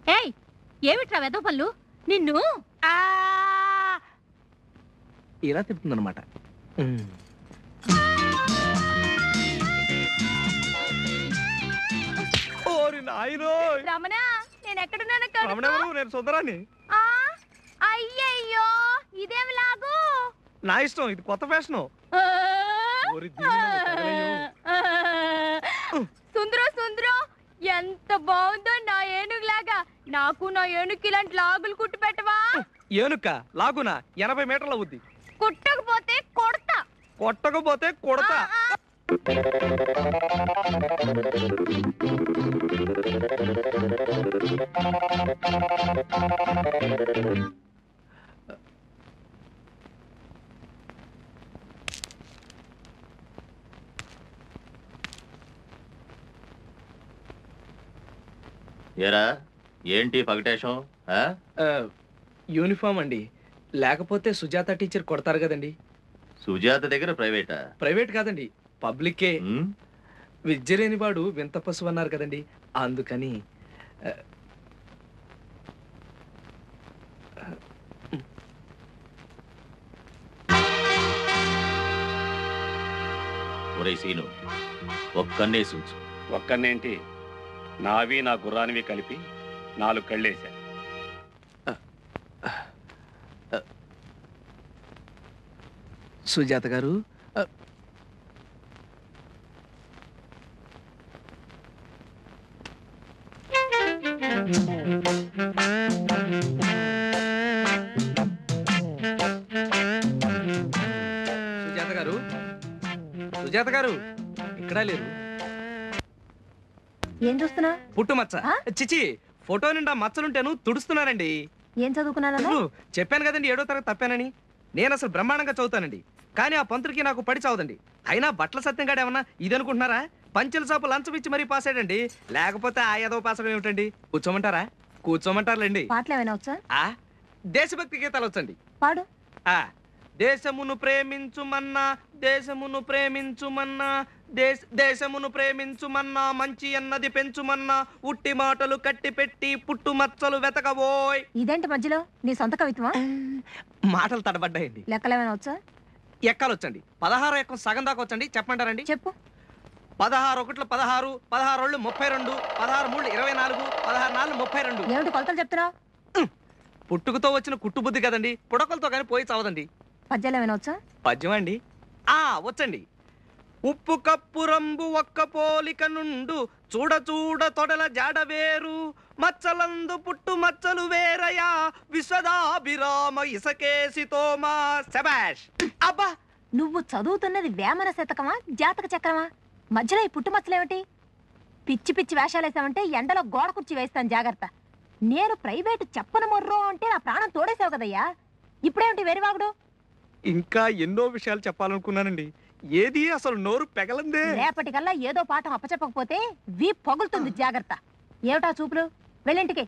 ఏయ్ ఏమిట్రా వెదో పనులు నిన్ను ఇలా తిప్పుతుందన్నమాట. రమణ నేను ఎక్కడున్నాను నేను సుందరాన్ని. అయ్యయ్యో ఇదేమి లాగు నా ఇష్టం, ఇది కొత్త ఫ్యాషను. సుందరం సుందరం ఎంత బాగుందో నా ఏనుగులాగా. నాకు నా ఏనుగుకి ఇలాంటి లాగులు కుట్టి పెట్టవా? ఏనుక లాగునా 80 మీటర్ల అవుద్ది. కుట్టకపోతే కొడతా. కొట్టకపోతే కొడతా. ఏరా ఏంటి పగటేశం? యూనిఫామ్ అండి, లేకపోతే సుజాత టీచర్ కొడతారు కదండి. సుజాత దగ్గర ప్రైవేటా? ప్రైవేట్ కాదండి, పబ్లికే. విద్య లేని వాడు వింత పశువు అన్నారు కదండి, అందుకని. ఒరే సీను, ఒక్కన్నేసుంచు. ఒక్కన్నేంటి, నావి నా గుర్రానివి కలిపి 4 కళ్ళేశా. సుజాత గారు, సుజాత గారు, సుజాత గారు ఇక్కడ లేరు. ఏం చూస్తున్నా? పుట్టు మచ్చ. చిచి, ఫోటో నిండా మచ్చలుంటేను తుడుస్తున్నానండి. ఏం చదువుకున్నాను? చెప్పాను కదండి 7వ తరగతి తప్పానని. నేను అసలు బ్రహ్మాండంగా చదువుతానండి, కానీ ఆ పంతులకి నాకు పడి చావదండి. అయినా బట్టల సత్యంగాడు ఏమన్నా ఇది అనుకుంటున్నారా? పంచెల సాపు లంచం ఇచ్చి మరీ పాస్ అయ్యాడండి, లేకపోతే ఆ ఏదో పాస్ అవ్వడం ఏమిటండి. కూర్చోమంటారా? కూర్చోమంటారులేండి. పాటలు ఏమైనా వచ్చా? దేశభక్తి గీతాలు వచ్చండి. పాడు. దేశమును ప్రేమించుమన్నా, దేశమును ప్రేమించుమన్నా, దేశమును ప్రేమించుమన్నా, మంచి అన్నది పెంచుమన్నా, ఉట్టి మాటలు కట్టి పెట్టి పుట్టు మచ్చలు వెతకబోయ్. ఇదేంటి మధ్యలో నీ సొంత కవిత్వమా? మాటలు తడబడ్డాయండి. లెక్కలు ఏమైనా వచ్చా? ఎక్కాలు వచ్చండి. 16 ఎక్కం సగం దాకా వచ్చండి, చెప్పమంటారండి? చెప్పు. 16 ఒకట్లు 16, 16 ఓళ్ళు 32, 16 మూళ్ళు 24, 16 నాలుగు 32. ఏమిటి కొలతలు చెప్తున్నావు? పుట్టుకతో వచ్చిన కుట్టు బుద్ధి కదండి, పుడకలతో కానీ పోయి చావదండి. పద్యాలు ఏమైనా వచ్చా? పద్యం అండి, వచ్చండి. ఉప్పు కప్పు రంబు ఒక్క పోలిక నుండు, చూడ చూడ తొడల జాడ వేరు, మచ్చలందు పుట్టు మచ్చలు వేరయా, విశ్వదాభిరామ ఇసకేసి తోమా. శబాష్. అబ్బా, నువ్వు చదువుతున్నది వేమన శతకమా జాతక చక్రమా? మధ్యలో ఈ పుట్టుమచ్చలేమిటి? పిచ్చి పిచ్చి వేషాలేసావంటే ఎండలో గోడ కుర్చీ వేస్తాను, జాగ్రత్త. నేను ప్రైవేటు చెప్పను మొర్రో అంటే నా ప్రాణం తోడేసావు కదయ్యా, ఇప్పుడేమిటి వెరివాగుడు? ఇంకా ఎన్నో విషయాలు చెప్పాలనుకున్నానండి, ఏది అసలు నోరు పెగలందే. రేపటికల్లా ఏదో పాఠం అప్పచెప్పకపోతే వీ పొగులుతుంది, జాగ్రత్త. ఏమిటా చూపులు? వెళ్ళింటికి.